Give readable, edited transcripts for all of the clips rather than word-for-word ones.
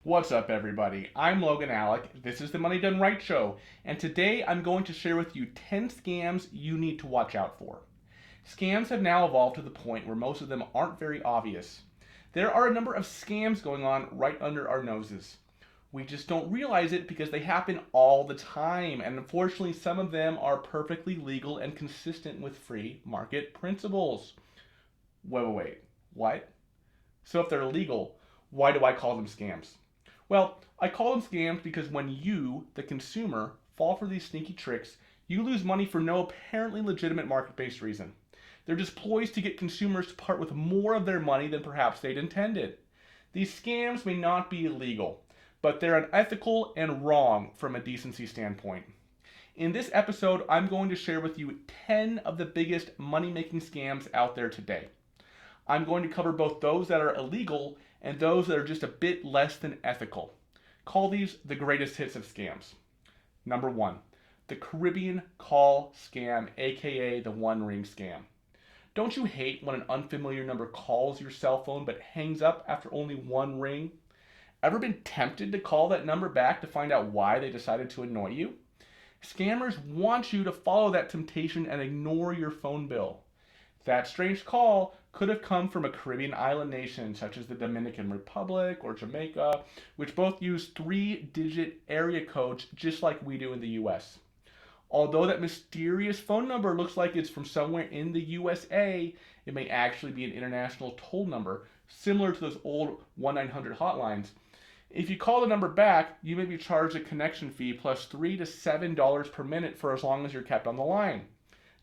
What's up, everybody? I'm Logan Allec. This is the Money Done Right show, and today I'm going to share with you 10 scams you need to watch out for. Scams have now evolved to the point where most of them aren't very obvious. There are a number of scams going on right under our noses. We just don't realize it because they happen all the time, and unfortunately, some of them are perfectly legal and consistent with free market principles. Wait. What? So if they're illegal, why do I call them scams? Well, I call them scams because when you, the consumer, fall for these sneaky tricks, you lose money for no apparently legitimate market-based reason. They're just ploys to get consumers to part with more of their money than perhaps they'd intended. These scams may not be illegal, but they're unethical and wrong from a decency standpoint. In this episode, I'm going to share with you 10 of the biggest money-making scams out there today. I'm going to cover both those that are illegal and those that are just a bit less than ethical. Call these the greatest hits of scams. Number 1, the Caribbean call scam, aka the one ring scam. Don't you hate when an unfamiliar number calls your cell phone but hangs up after only one ring? Ever been tempted to call that number back to find out why they decided to annoy you? Scammers want you to follow that temptation and ignore your phone bill. That strange call could have come from a Caribbean island nation such as the Dominican Republic or Jamaica, which both use 3-digit area codes just like we do in the US. Although that mysterious phone number looks like it's from somewhere in the USA, it may actually be an international toll number, similar to those old 1-900 hotlines. If you call the number back, you may be charged a connection fee plus $3 to $7 per minute for as long as you're kept on the line.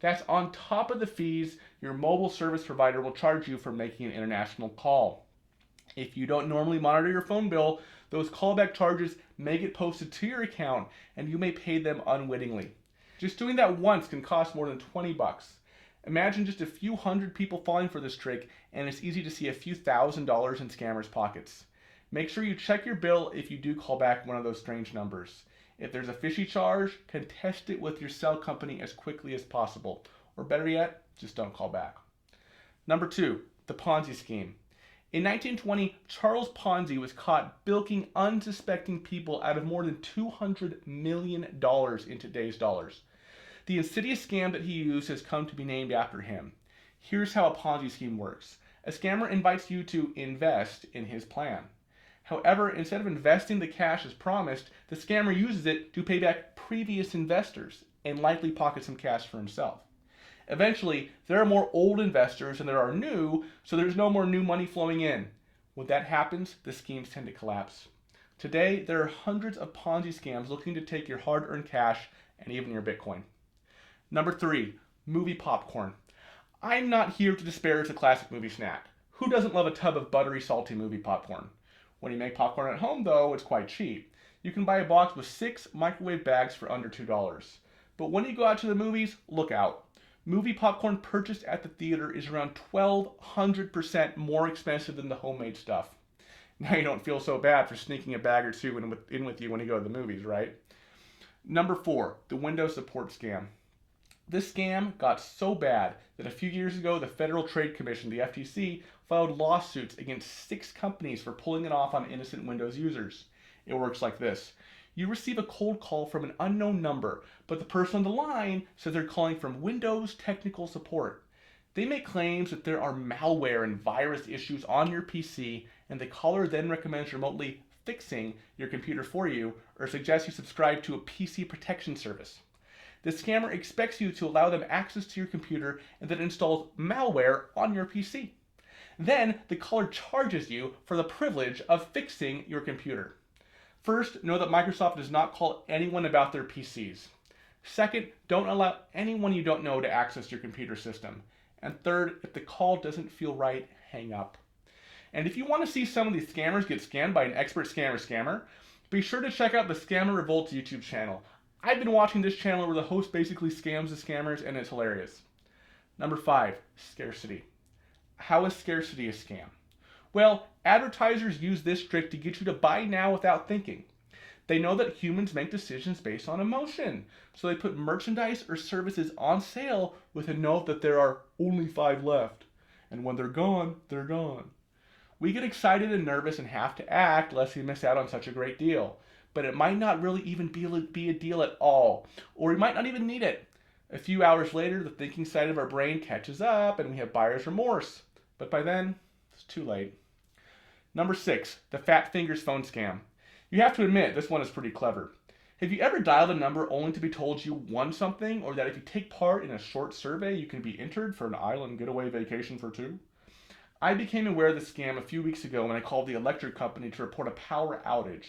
That's on top of the fees your mobile service provider will charge you for making an international call. If you don't normally monitor your phone bill, those callback charges may get posted to your account and you may pay them unwittingly. Just doing that once can cost more than 20 bucks. Imagine just a few hundred people falling for this trick and it's easy to see a few $1,000s in scammers' pockets. Make sure you check your bill if you do call back one of those strange numbers. If there's a fishy charge, contest it with your cell company as quickly as possible. Or better yet, just don't call back. Number 2, the PONZI scheme. In 1920, Charles Ponzi was caught bilking unsuspecting people out of more than $200 million in today's dollars. The insidious scam that he used has come to be named after him. Here's how a Ponzi scheme works. A scammer invites you to invest in his plan. However, instead of investing the cash as promised, the scammer uses it to pay back previous investors and likely pocket some cash for himself. Eventually, there are more old investors than there are new, so there's no more new money flowing in. When that happens, the schemes tend to collapse. Today, there are hundreds of Ponzi scams looking to take your hard-earned cash and even your Bitcoin. Number 3, movie popcorn. I'm not here to disparage the classic movie snack. Who doesn't love a tub of buttery, salty movie popcorn? When you make popcorn at home, though, it's quite cheap. You can buy a box with 6 microwave bags for under $2. But when you go out to the movies, look out. Movie popcorn purchased at the theater is around 1,200% more expensive than the homemade stuff. Now you don't feel so bad for sneaking a bag or two in with you when you go to the movies, right? Number 4, the Windows support scam. This scam got so bad that a few years ago the Federal Trade Commission, the FTC, filed lawsuits against 6 companies for pulling it off on innocent Windows users. It works like this. You receive a cold call from an unknown number, but the person on the line says they're calling from Windows Technical Support. They make claims that there are malware and virus issues on your PC, and the caller then recommends remotely fixing your computer for you or suggests you subscribe to a PC protection service. The scammer expects you to allow them access to your computer and then installs malware on your PC. Then the caller charges you for the privilege of fixing your computer. First, know that Microsoft does not call anyone about their PCs. Second, don't allow anyone you don't know to access your computer system. And third, if the call doesn't feel right, hang up. And if you want to see some of these scammers get scammed by an expert scammer, be sure to check out the Scammer Revolt's YouTube channel. I've been watching this channel where the host basically scams the scammers and it's hilarious. Number 5, scarcity. How is scarcity a scam? Well, advertisers use this trick to get you to buy now without thinking. They know that humans make decisions based on emotion, so they put merchandise or services on sale with a note that there are only 5 left. And when they're gone, they're gone. We get excited and nervous and have to act lest we miss out on such a great deal. But it might not really even be a deal at all, or we might not even need it. A few hours later, the thinking side of our brain catches up and we have buyer's remorse. But by then, it's too late. Number 6, the fat fingers phone scam. You have to admit, this one is pretty clever. Have you ever dialed a number only to be told you won something, or that if you take part in a short survey, you can be entered for an island getaway vacation for 2? I became aware of this scam a few weeks ago when I called the electric company to report a power outage.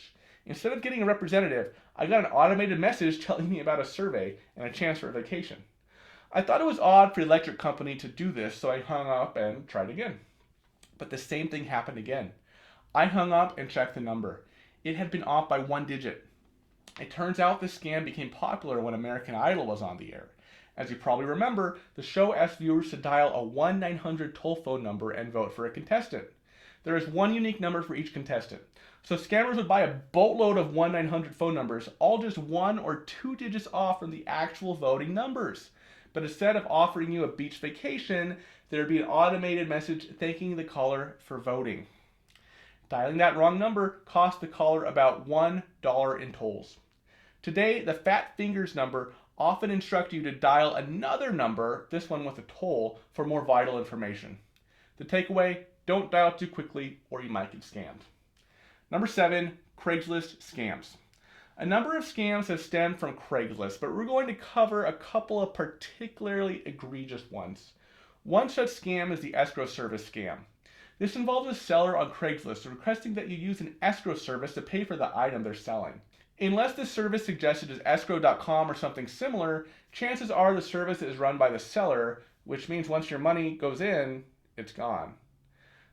Instead of getting a representative, I got an automated message telling me about a survey and a chance for a vacation. I thought it was odd for the electric company to do this, so I hung up and tried again. But the same thing happened again. I hung up and checked the number. It had been off by 1 digit. It turns out this scam became popular when American Idol was on the air. As you probably remember, the show asked viewers to dial a 1-900 toll phone number and vote for a contestant. There is one unique number for each contestant. So scammers would buy a boatload of 1-900 phone numbers, all just 1 or 2 digits off from the actual voting numbers. But instead of offering you a beach vacation, there would be an automated message thanking the caller for voting. Dialing that wrong number cost the caller about $1 in tolls. Today, the fat fingers number often instruct you to dial another number, this one with a toll, for more vital information. The takeaway, don't dial too quickly or you might get scammed. Number 7, Craigslist scams. A number of scams have stemmed from Craigslist, but we're going to cover a couple of particularly egregious ones. One such scam is the escrow service scam. This involves a seller on Craigslist requesting that you use an escrow service to pay for the item they're selling. Unless the service suggested is escrow.com or something similar, chances are the service is run by the seller, which means once your money goes in, it's gone.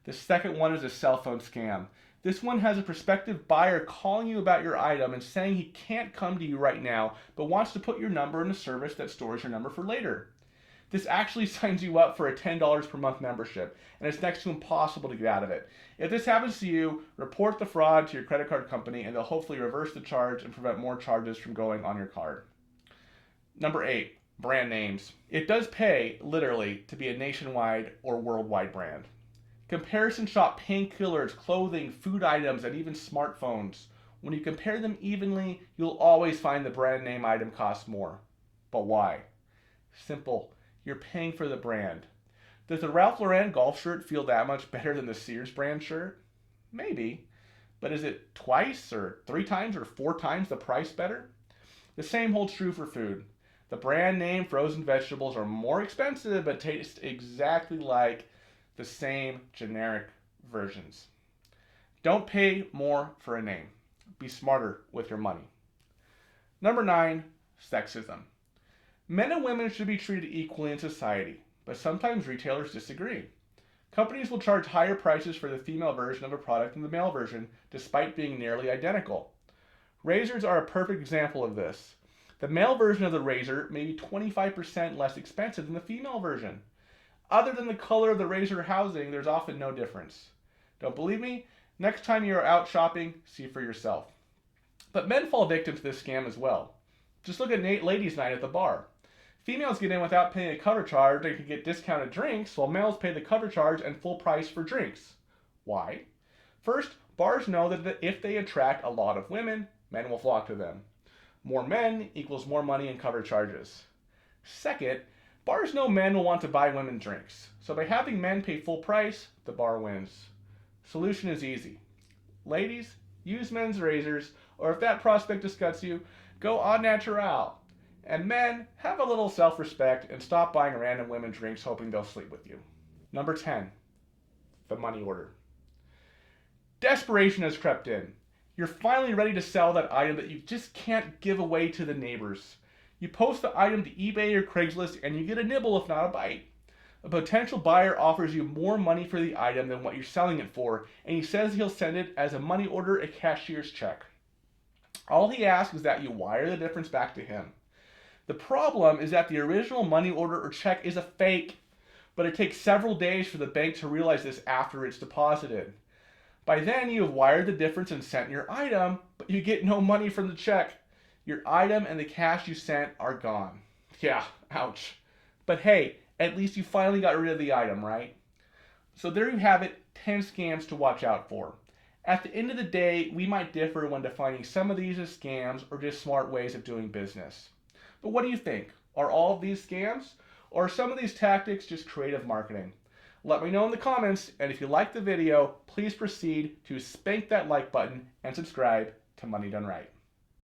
The second one is a cell phone scam. This one has a prospective buyer calling you about your item and saying he can't come to you right now, but wants to put your number in a service that stores your number for later. This actually signs you up for a $10 per month membership, and it's next to impossible to get out of it. If this happens to you, report the fraud to your credit card company, and they'll hopefully reverse the charge and prevent more charges from going on your card. Number 8, brand names. It does pay, literally, to be a nationwide or worldwide brand. Comparison shop painkillers, clothing, food items, and even smartphones. When you compare them evenly, you'll always find the brand name item costs more. But why? Simple. You're paying for the brand. Does the Ralph Lauren golf shirt feel that much better than the Sears brand shirt? Maybe. But is it twice or 3 times or 4 times the price better? The same holds true for food. The brand name frozen vegetables are more expensive but taste exactly like the same generic versions. Don't pay more for a name. Be smarter with your money. Number 9, sexism. Men and women should be treated equally in society, but sometimes retailers disagree. Companies will charge higher prices for the female version of a product than the male version, despite being nearly identical. Razors are a perfect example of this. The male version of the razor may be 25% less expensive than the female version. Other than the color of the razor housing, there's often no difference. Don't believe me? Next time you're out shopping, see for yourself. But men fall victim to this scam as well. Just look at ladies' night at the bar. Females get in without paying a cover charge and can get discounted drinks, while males pay the cover charge and full price for drinks. Why? First, bars know that if they attract a lot of women, men will flock to them. More men equals more money in cover charges. Second, bars know men will want to buy women drinks, so by having men pay full price, the bar wins. Solution is easy. Ladies, use men's razors, or if that prospect disgusts you, go au naturel. And men, have a little self-respect and stop buying random women drinks hoping they'll sleep with you. Number 10, the money order. Desperation has crept in. You're finally ready to sell that item that you just can't give away to the neighbors. You post the item to eBay or Craigslist and you get a nibble if not a bite. A potential buyer offers you more money for the item than what you're selling it for, and he says he'll send it as a money order, a cashier's check. All he asks is that you wire the difference back to him. The problem is that the original money order or check is a fake, but it takes several days for the bank to realize this after it's deposited. By then, you have wired the difference and sent your item, but you get no money from the check. Your item and the cash you sent are gone. Yeah, ouch. But hey, at least you finally got rid of the item, right? So there you have it, 10 scams to watch out for. At the end of the day, we might differ when defining some of these as scams or just smart ways of doing business. But what do you think? Are all of these scams? Or are some of these tactics just creative marketing? Let me know in the comments, and if you liked the video, please proceed to spank that like button and subscribe to Money Done Right.